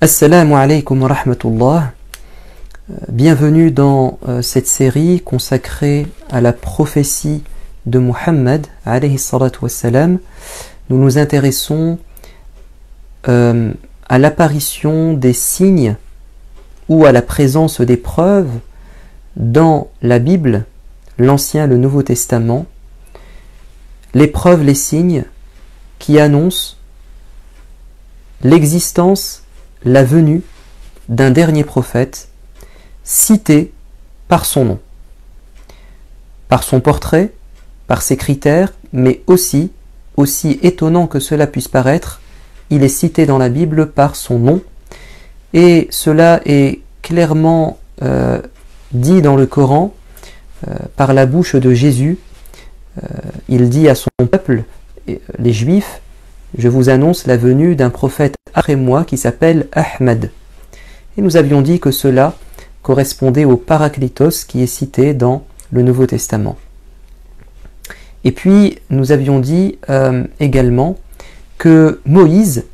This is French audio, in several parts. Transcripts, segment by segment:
Assalamu alaikum wa rahmatullah. Bienvenue dans cette série consacrée à la prophétie de Muhammad alayhi salatu wassalam. Nous nous intéressons à l'apparition des signes ou à la présence des preuves dans la Bible, l'Ancien et le Nouveau Testament, les preuves, les signes qui annoncent l'existence, la venue d'un dernier prophète cité par son nom, par son portrait, par ses critères, mais aussi étonnant que cela puisse paraître, il est cité dans la Bible par son nom, et cela est clairement dit dans le Coran par la bouche de Jésus. Il dit à son peuple, les Juifs: je vous annonce la venue d'un prophète après moi qui s'appelle Ahmad. Et nous avions dit que cela correspondait au Parakletos qui est cité dans le Nouveau Testament. Et puis nous avions dit également que Moïse,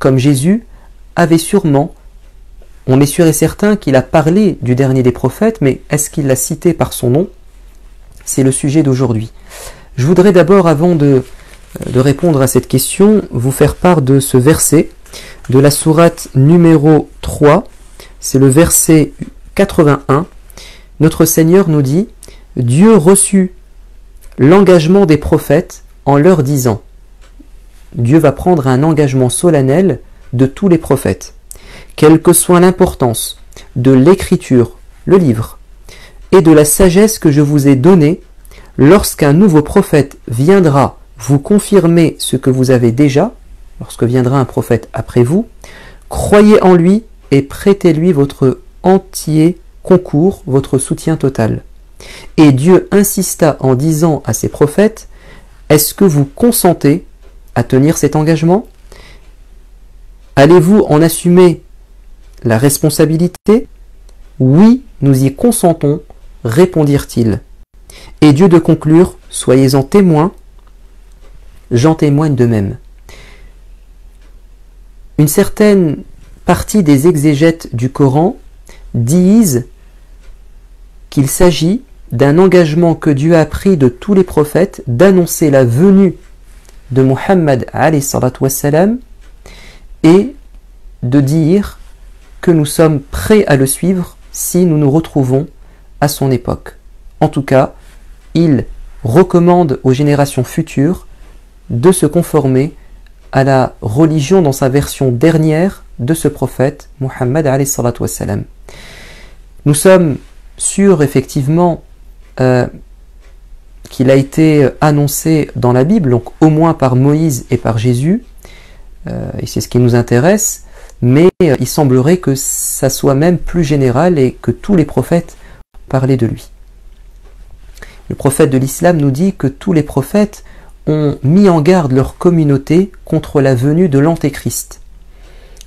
comme Jésus, avait sûrement, on est sûr et certain qu'il a parlé du dernier des prophètes, mais est-ce qu'il l'a cité par son nom? C'est le sujet d'aujourd'hui. Je voudrais d'abord, avant de répondre à cette question, vous faire part de ce verset de la sourate numéro 3, c'est le verset 81. Notre Seigneur nous dit: Dieu reçut l'engagement des prophètes en leur disant. Dieu va prendre un engagement solennel de tous les prophètes, quelle que soit l'importance de l'écriture, le livre, et de la sagesse que je vous ai donnée, lorsqu'un nouveau prophète viendra vous confirmer ce que vous avez déjà, lorsque viendra un prophète après vous, croyez en lui et prêtez-lui votre entier concours, votre soutien total. Et Dieu insista en disant à ses prophètes: est-ce que vous consentez à tenir cet engagement? Allez-vous en assumer la responsabilité? Oui, nous y consentons, répondirent-ils. Et Dieu de conclure: soyez-en témoins, j'en témoigne de même. Une certaine partie des exégètes du Coran disent qu'il s'agit d'un engagement que Dieu a pris de tous les prophètes d'annoncer la venue de Muhammad alayhi salatu wassalam et de dire que nous sommes prêts à le suivre si nous nous retrouvons à son époque. En tout cas, il recommande aux générations futures de se conformer à la religion dans sa version dernière de ce prophète Muhammad alayhi salatu wassalam. Nous sommes sûrs effectivement qu'il a été annoncé dans la Bible, donc au moins par Moïse et par Jésus, et c'est ce qui nous intéresse, mais il semblerait que ça soit même plus général et que tous les prophètes parlaient de lui. Le prophète de l'islam nous dit que tous les prophètes ont mis en garde leur communauté contre la venue de l'antéchrist,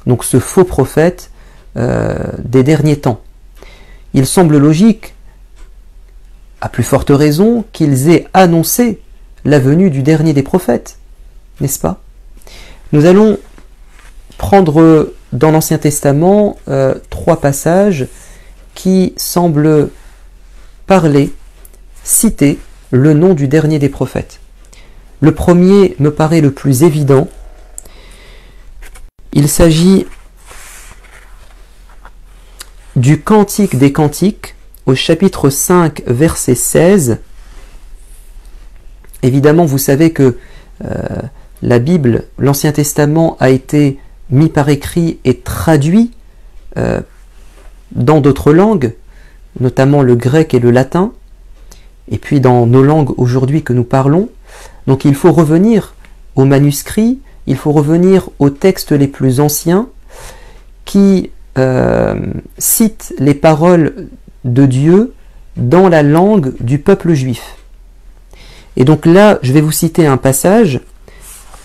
donc ce faux prophète des derniers temps. Il semble logique, à plus forte raison, qu'ils aient annoncé la venue du dernier des prophètes, n'est-ce pas? Nous allons prendre dans l'Ancien Testament 3 passages qui semblent parler, citer le nom du dernier des prophètes. Le premier me paraît le plus évident. Il s'agit du Cantique des Cantiques, au chapitre 5, verset 16. Évidemment, vous savez que la Bible, l'Ancien Testament, a été mis par écrit et traduit dans d'autres langues, notamment le grec et le latin, et puis dans nos langues aujourd'hui que nous parlons. Donc il faut revenir aux manuscrits, il faut revenir aux textes les plus anciens qui citent les paroles de Dieu dans la langue du peuple juif. Et donc là, je vais vous citer un passage,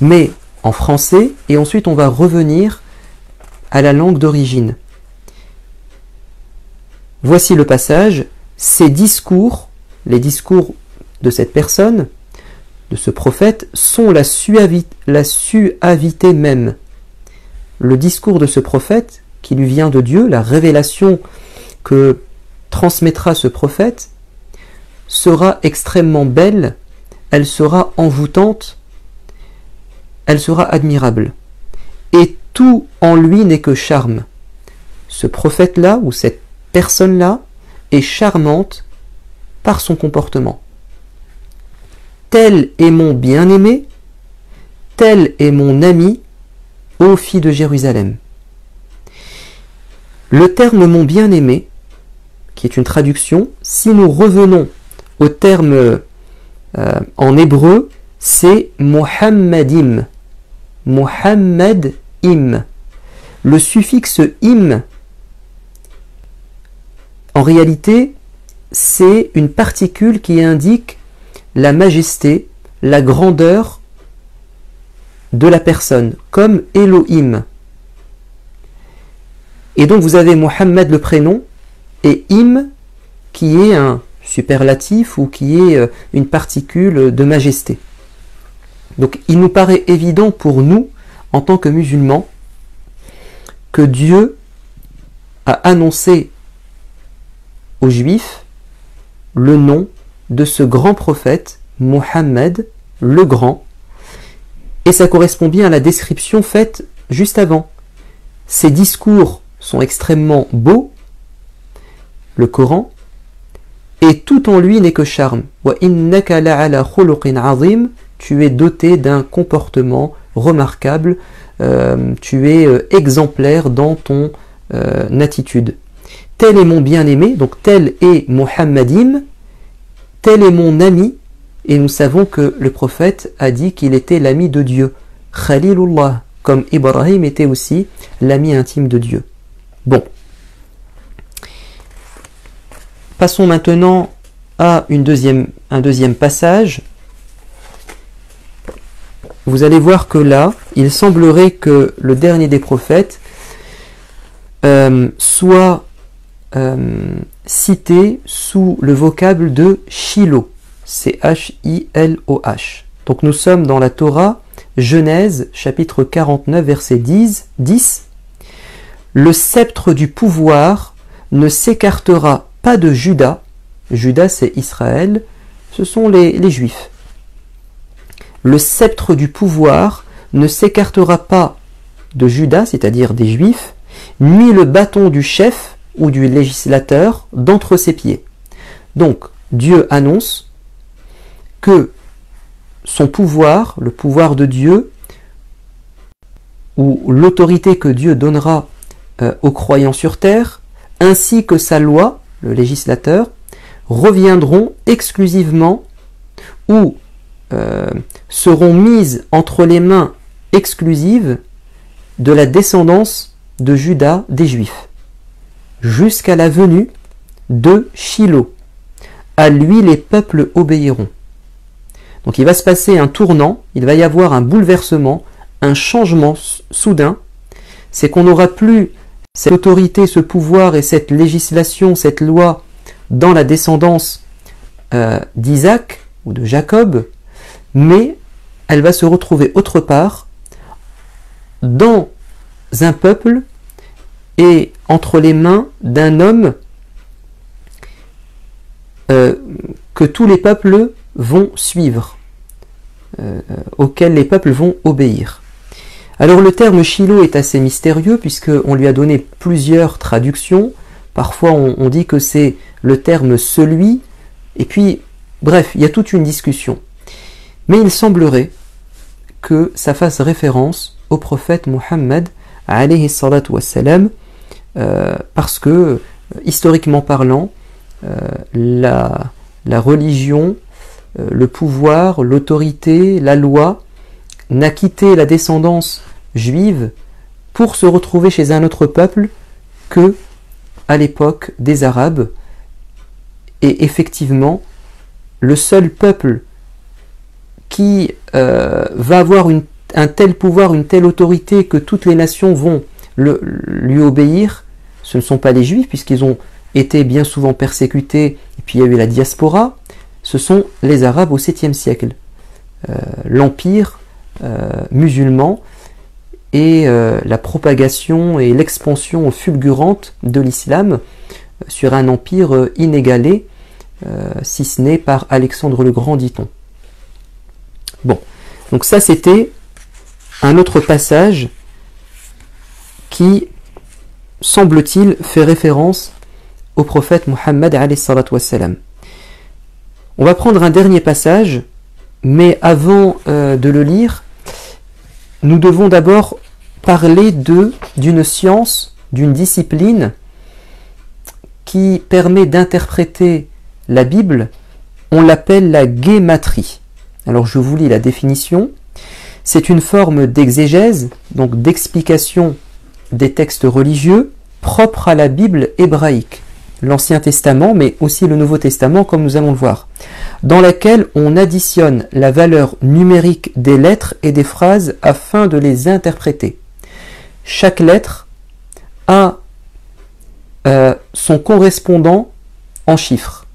mais en français, et ensuite on va revenir à la langue d'origine. Voici le passage: ces discours, les discours de cette personne, de ce prophète, sont la suavité même. le discours de ce prophète qui lui vient de Dieu, la révélation que transmettra ce prophète, sera extrêmement belle, elle sera envoûtante, elle sera admirable. Et tout en lui n'est que charme. Ce prophète-là, ou cette personne-là, est charmante par son comportement. Tel est mon bien-aimé, tel est mon ami, ô fille de Jérusalem. Le terme mon bien-aimé, qui est une traduction, si nous revenons au terme en hébreu, c'est Muhammadim. Muhammadim. Le suffixe im, en réalité, c'est une particule qui indique la majesté, la grandeur de la personne, comme Elohim. Et donc vous avez Muhammad le prénom, et im qui est un superlatif ou qui est une particule de majesté. Donc il nous paraît évident pour nous, en tant que musulmans, que Dieu a annoncé aux Juifs le nom de ce grand prophète, Muhammad le Grand, et ça correspond bien à la description faite juste avant. Ses discours sont extrêmement beaux, le Coran, et tout en lui n'est que charme. Wa innaka la'ala khuluqin 'azim, tu es doté d'un comportement remarquable, tu es exemplaire dans ton attitude. Tel est mon bien-aimé, donc tel est Muhammadim, tel est mon ami, et nous savons que le prophète a dit qu'il était l'ami de Dieu, Khalilullah, comme Ibrahim était aussi l'ami intime de Dieu. Bon. Passons maintenant à un deuxième passage. Vous allez voir que là, il semblerait que le dernier des prophètes soit cité sous le vocable de Shiloh, C-H-I-L-O-H. Donc nous sommes dans la Torah, Genèse, chapitre 49, verset 10. Le sceptre du pouvoir ne s'écartera pas de Juda. Juda, c'est Israël, ce sont les Juifs. Le sceptre du pouvoir ne s'écartera pas de Juda, c'est-à-dire des Juifs, ni le bâton du chef ou du législateur d'entre ses pieds. Donc, Dieu annonce que son pouvoir, le pouvoir de Dieu, ou l'autorité que Dieu donnera aux croyants sur terre, ainsi que sa loi, le législateur, reviendront exclusivement ou seront mises entre les mains exclusives de la descendance de Juda des Juifs, jusqu'à la venue de Shiloh. À lui les peuples obéiront. Donc il va se passer un tournant, il va y avoir un bouleversement, un changement soudain. C'est qu'on n'aura plus cette autorité, ce pouvoir et cette législation, cette loi dans la descendance d'Isaac ou de Jacob, mais elle va se retrouver autre part, dans un peuple et entre les mains d'un homme que tous les peuples vont suivre, auquel les peuples vont obéir. Alors le terme Shiloh est assez mystérieux puisqu'on lui a donné plusieurs traductions. Parfois on dit que c'est le terme celui, et puis bref, il y a toute une discussion. Mais il semblerait que ça fasse référence au prophète Muhammad alayhi salatu wassalam, parce que historiquement parlant, la religion, le pouvoir, l'autorité, la loi n'a quitté la descendance juive pour se retrouver chez un autre peuple que à l'époque des Arabes. Et effectivement, le seul peuple qui va avoir un tel pouvoir, une telle autorité que toutes les nations vont lui obéir, ce ne sont pas les Juifs, puisqu'ils ont été bien souvent persécutés, et puis il y a eu la diaspora, ce sont les Arabes au 7e siècle. L'empire musulman et la propagation et l'expansion fulgurante de l'islam sur un empire inégalé, si ce n'est par Alexandre le Grand, dit-on. Bon, donc ça c'était un autre passage qui, semble-t-il, fait référence au prophète Muhammad alayhi salatu wassalam. On va prendre un dernier passage, mais avant de le lire, nous devons d'abord parler d'une science, d'une discipline qui permet d'interpréter la Bible. On l'appelle la guématrie. Alors je vous lis la définition. C'est une forme d'exégèse, donc d'explication des textes religieux, propre à la Bible hébraïque, l'Ancien Testament, mais aussi le Nouveau Testament, comme nous allons le voir, dans laquelle on additionne la valeur numérique des lettres et des phrases afin de les interpréter. Chaque lettre a son correspondant en chiffres.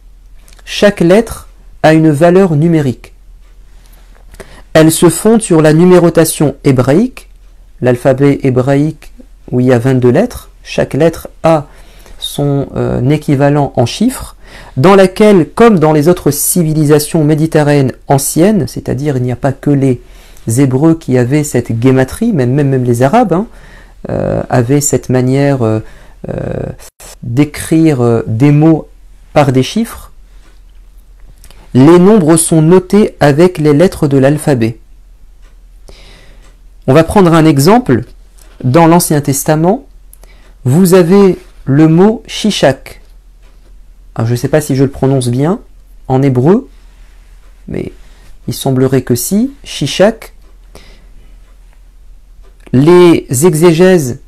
Chaque lettre a une valeur numérique. Elle se fonde sur la numérotation hébraïque, l'alphabet hébraïque où il y a 22 lettres. Chaque lettre a son équivalent en chiffres, dans laquelle, comme dans les autres civilisations méditerranéennes anciennes, c'est-à-dire il n'y a pas que les Hébreux qui avaient cette guématrie, même les Arabes avaient cette manière d'écrire des mots par des chiffres. Les nombres sont notés avec les lettres de l'alphabet. On va prendre un exemple. Dans l'Ancien Testament, vous avez le mot Shishak. Alors, je ne sais pas si je le prononce bien en hébreu, mais il semblerait que si. Shishak. Les exégèses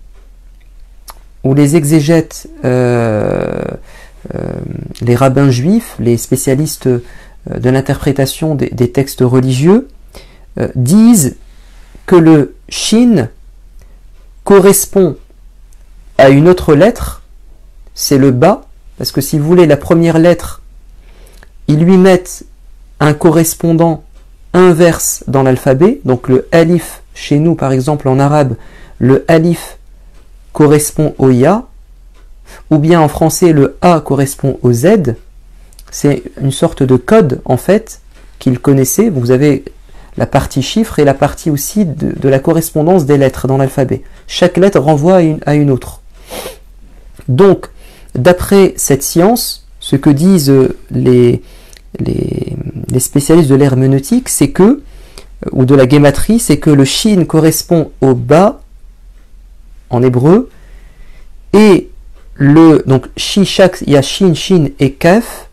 ou les exégètes, les rabbins juifs, les spécialistes de l'interprétation des textes religieux, disent que le Shin correspond à une autre lettre, c'est le Ba, parce que si vous voulez la première lettre, ils lui mettent un correspondant inverse dans l'alphabet, donc le Alif, chez nous par exemple en arabe, le Alif correspond au Ya, ou bien en français le A correspond au Z. C'est une sorte de code en fait qu'ils connaissaient. Vous avez la partie chiffre et la partie aussi de la correspondance des lettres dans l'alphabet. Chaque lettre renvoie à une autre. Donc, d'après cette science, ce que disent les spécialistes de l'herméneutique, c'est que, ou de la guématrie, c'est que le Shin correspond au Ba en hébreu, et donc Shishak, il y a Shin, Shin et Kaf.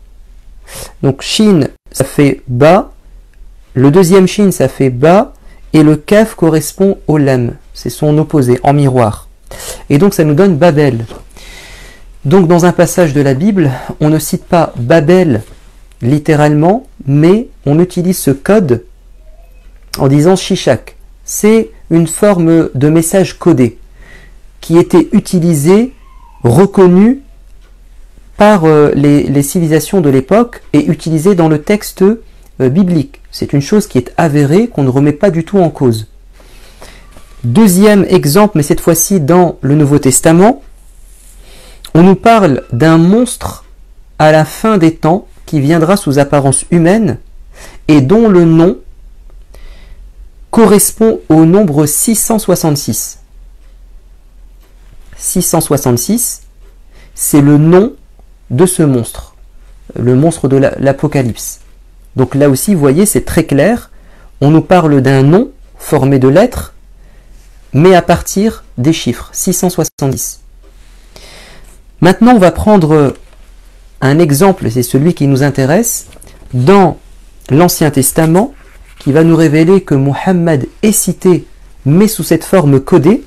Donc Shin, ça fait Ba, le deuxième Shin, ça fait Ba, et le Kaf correspond au Lam. C'est son opposé, en miroir. Et donc ça nous donne Babel. Donc dans un passage de la Bible, on ne cite pas Babel littéralement, mais on utilise ce code en disant Shishak. C'est une forme de message codé qui était utilisé, reconnu par les civilisations de l'époque et utilisé dans le texte biblique. C'est une chose qui est avérée, qu'on ne remet pas du tout en cause. Deuxième exemple, mais cette fois-ci dans le Nouveau Testament, on nous parle d'un monstre à la fin des temps qui viendra sous apparence humaine et dont le nom correspond au nombre 666. 666, c'est le nom de ce monstre, le monstre de l'Apocalypse. Donc là aussi, vous voyez, c'est très clair. On nous parle d'un nom formé de lettres, mais à partir des chiffres, 670. Maintenant, on va prendre un exemple, c'est celui qui nous intéresse, dans l'Ancien Testament, qui va nous révéler que Muhammad est cité, mais sous cette forme codée.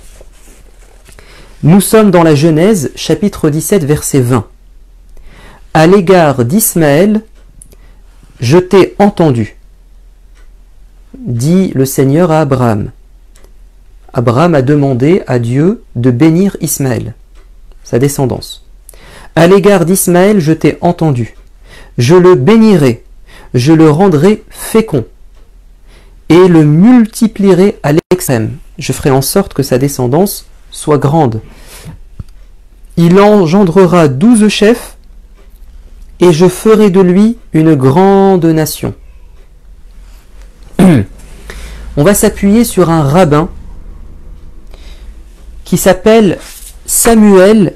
Nous sommes dans la Genèse, chapitre 17, verset 20. À l'égard d'Ismaël, je t'ai entendu, dit le Seigneur à Abraham. Abraham a demandé à Dieu de bénir Ismaël, sa descendance. À l'égard d'Ismaël, je t'ai entendu. Je le bénirai, je le rendrai fécond. et le multiplierai à l'extrême. Je ferai en sorte que sa descendance soit grande. Il engendrera 12 chefs, et je ferai de lui une grande nation. On va s'appuyer sur un rabbin qui s'appelle Samuel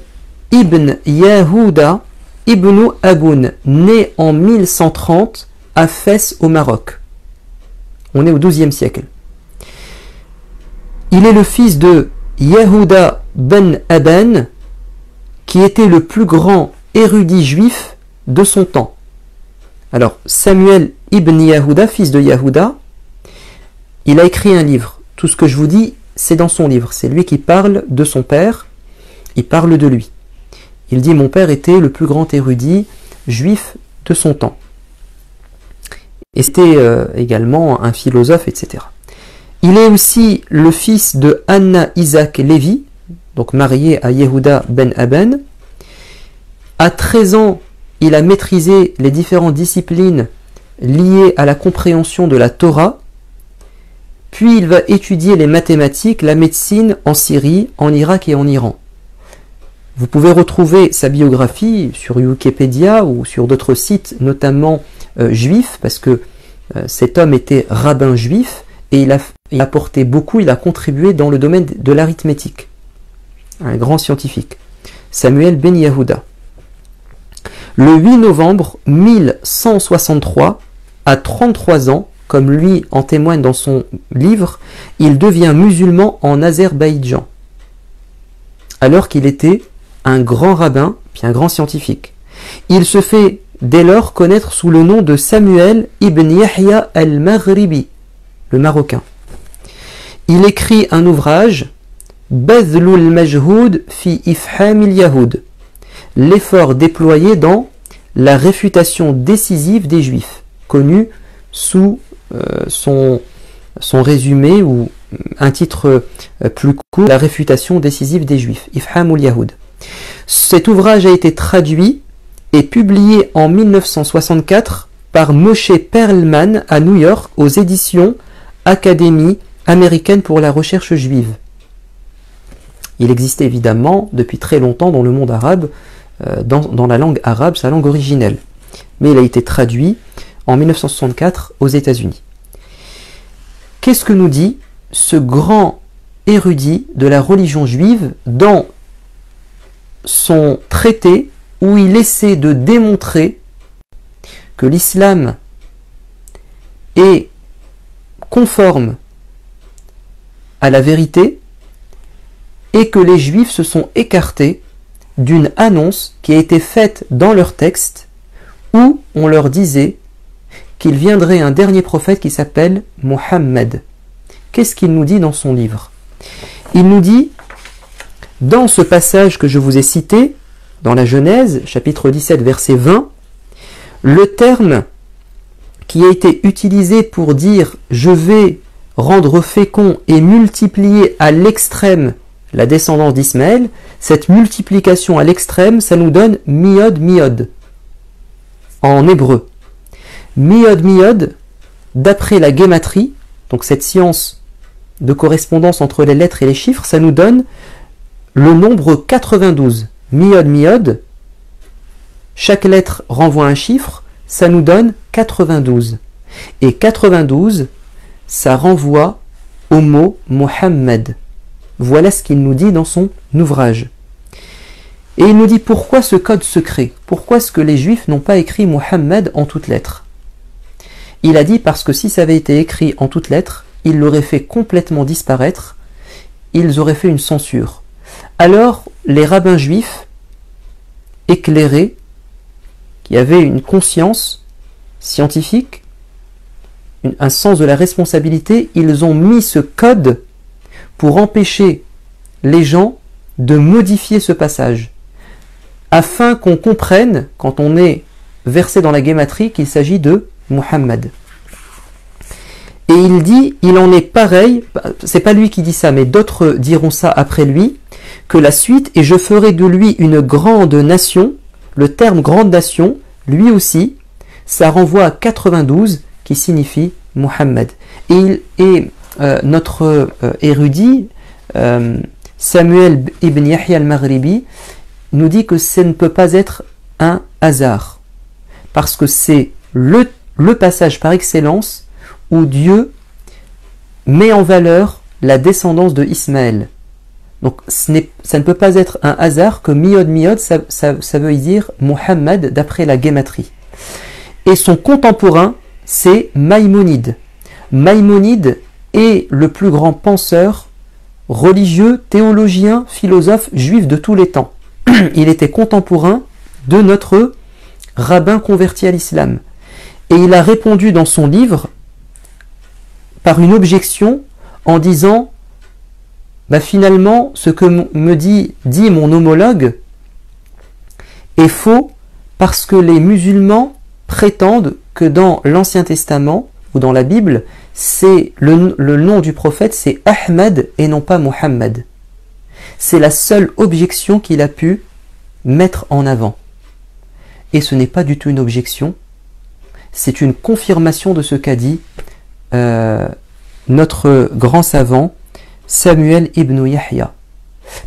ibn Yahuda ibn Aboun, né en 1130 à Fès au Maroc. On est au XIIe siècle. Il est le fils de Yahuda ben Aban, qui était le plus grand érudit juif de son temps. Alors, Samuel ibn Yahuda, fils de Yahuda, il a écrit un livre. Tout ce que je vous dis, c'est dans son livre. C'est lui qui parle de son père, il parle de lui. Il dit « Mon père était le plus grand érudit juif de son temps. » Et c'était également un philosophe, etc. Il est aussi le fils de Anna Isaac Lévi, donc marié à Yehuda ben Aban. À 13 ans, il a maîtrisé les différentes disciplines liées à la compréhension de la Torah. Puis il va étudier les mathématiques, la médecine en Syrie, en Irak et en Iran. Vous pouvez retrouver sa biographie sur Wikipédia ou sur d'autres sites, notamment juifs, parce que cet homme était rabbin juif et il a apporté beaucoup, il a contribué dans le domaine de l'arithmétique. Un grand scientifique. Samuel ben Yahuda. Le 8 novembre 1163, à 33 ans, comme lui en témoigne dans son livre, il devient musulman en Azerbaïdjan, alors qu'il était un grand rabbin, puis un grand scientifique. Il se fait dès lors connaître sous le nom de Samuel ibn Yahya al-Maghribi, le Marocain. Il écrit un ouvrage, Badhlul Majhoud fi Ifhamil Yahoud, l'effort déployé dans la réfutation décisive des Juifs, connu sous son résumé ou un titre plus court, la réfutation décisive des Juifs, Ifhamul Yahoud. Cet ouvrage a été traduit et publié en 1964 par Moshe Perlman à New York aux éditions Académie américaine pour la recherche juive. Il existait évidemment depuis très longtemps dans le monde arabe, dans la langue arabe, sa langue originelle. Mais il a été traduit en 1964 aux États-Unis. Qu'est-ce que nous dit ce grand érudit de la religion juive dans son traité où il essaie de démontrer que l'islam est conforme à la vérité et que les juifs se sont écartés d'une annonce qui a été faite dans leur texte où on leur disait qu'il viendrait un dernier prophète qui s'appelle Mohammed. Qu'est-ce qu'il nous dit dans son livre? Il nous dit, dans ce passage que je vous ai cité, dans la Genèse, chapitre 17, verset 20, le terme qui a été utilisé pour dire « je vais rendre fécond et multiplier à l'extrême la descendance d'Ismaël », cette multiplication à l'extrême, ça nous donne « miod miod » en hébreu. Miod miod, d'après la guématrie, donc cette science de correspondance entre les lettres et les chiffres, ça nous donne le nombre 92. Miod miod, chaque lettre renvoie un chiffre, ça nous donne 92. Et 92, ça renvoie au mot Mohammed. Voilà ce qu'il nous dit dans son ouvrage. Et il nous dit pourquoi ce code secret? Pourquoi est-ce que les Juifs n'ont pas écrit Mohammed en toutes lettres? Il a dit parce que si ça avait été écrit en toutes lettres, ils l'auraient fait complètement disparaître, ils auraient fait une censure. Alors, les rabbins juifs, éclairés, qui avaient une conscience scientifique, un sens de la responsabilité, ils ont mis ce code pour empêcher les gens de modifier ce passage, afin qu'on comprenne, quand on est versé dans la guématrie, qu'il s'agit de Muhammad. Et il dit, il en est pareil, c'est pas lui qui dit ça, mais d'autres diront ça après lui, que la suite, et je ferai de lui une grande nation, le terme grande nation, lui aussi, ça renvoie à 92, qui signifie Muhammad. Et notre érudit, Samuel ibn Yahya al-Maghribi, nous dit que ça ne peut pas être un hasard, parce que c'est le passage par excellence où Dieu met en valeur la descendance de Ismaël. Donc ça ne peut pas être un hasard que Miod, ça veut dire Muhammad d'après la guématrie. Et son contemporain, c'est Maïmonide. Maïmonide est le plus grand penseur, religieux, théologien, philosophe juif de tous les temps. Il était contemporain de notre rabbin converti à l'islam. Et il a répondu dans son livre par une objection en disant finalement, ce que me dit mon homologue est faux parce que les musulmans prétendent que dans l'Ancien Testament ou dans la Bible, c'est le nom du prophète, c'est Ahmad et non pas Muhammad. C'est la seule objection qu'il a pu mettre en avant. Et ce n'est pas du tout une objection, c'est une confirmation de ce qu'a dit notre grand savant Samuel ibn Yahya,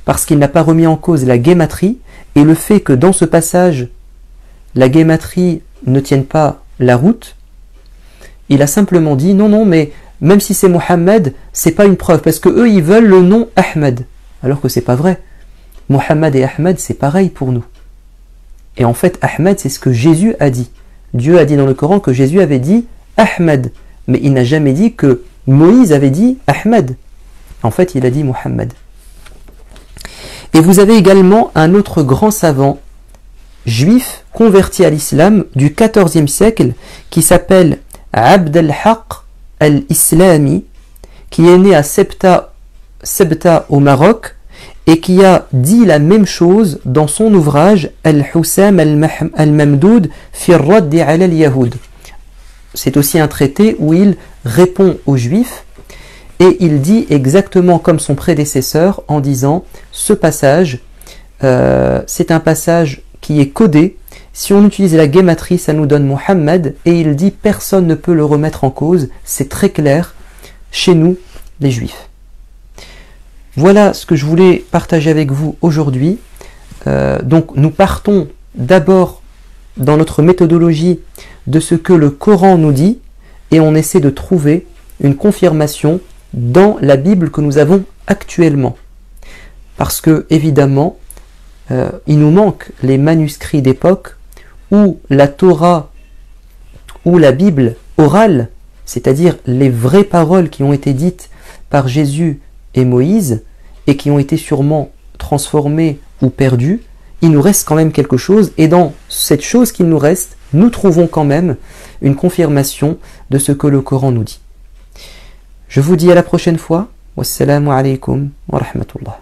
parce qu'il n'a pas remis en cause la guématrie et le fait que dans ce passage la guématrie ne tienne pas la route. Il a simplement dit non, mais même si c'est Muhammad, c'est pas une preuve, parce que eux ils veulent le nom Ahmad, alors que c'est pas vrai. Muhammad et Ahmad c'est pareil pour nous. Et en fait Ahmad c'est ce que Jésus a dit. Dieu a dit dans le Coran que Jésus avait dit Ahmad, mais il n'a jamais dit que Moïse avait dit Ahmad. En fait il a dit Muhammad. Et vous avez également un autre grand savant juif converti à l'islam du XIVe siècle qui s'appelle Abd al-Haq al-Islami, qui est né à Sebta au Maroc et qui a dit la même chose dans son ouvrage Al-Hussam al-Mamdoud fi ar-Radd ala al-Yahoud. C'est aussi un traité où il répond aux juifs et il dit exactement comme son prédécesseur en disant ce passage, c'est un passage qui est codé. Si on utilise la guématrie, ça nous donne Muhammad, et il dit personne ne peut le remettre en cause, c'est très clair chez nous, les juifs. Voilà ce que je voulais partager avec vous aujourd'hui. Donc nous partons d'abord dans notre méthodologie de ce que le Coran nous dit, et on essaie de trouver une confirmation dans la Bible que nous avons actuellement. Parce que, évidemment, il nous manque les manuscrits d'époque où la Torah ou la Bible orale, c'est-à-dire les vraies paroles qui ont été dites par Jésus et Moïse et qui ont été sûrement transformées ou perdues, il nous reste quand même quelque chose, et dans cette chose qu'il nous reste, nous trouvons quand même une confirmation de ce que le Coran nous dit. Je vous dis à la prochaine fois. Wassalamu alaikum wa rahmatullah.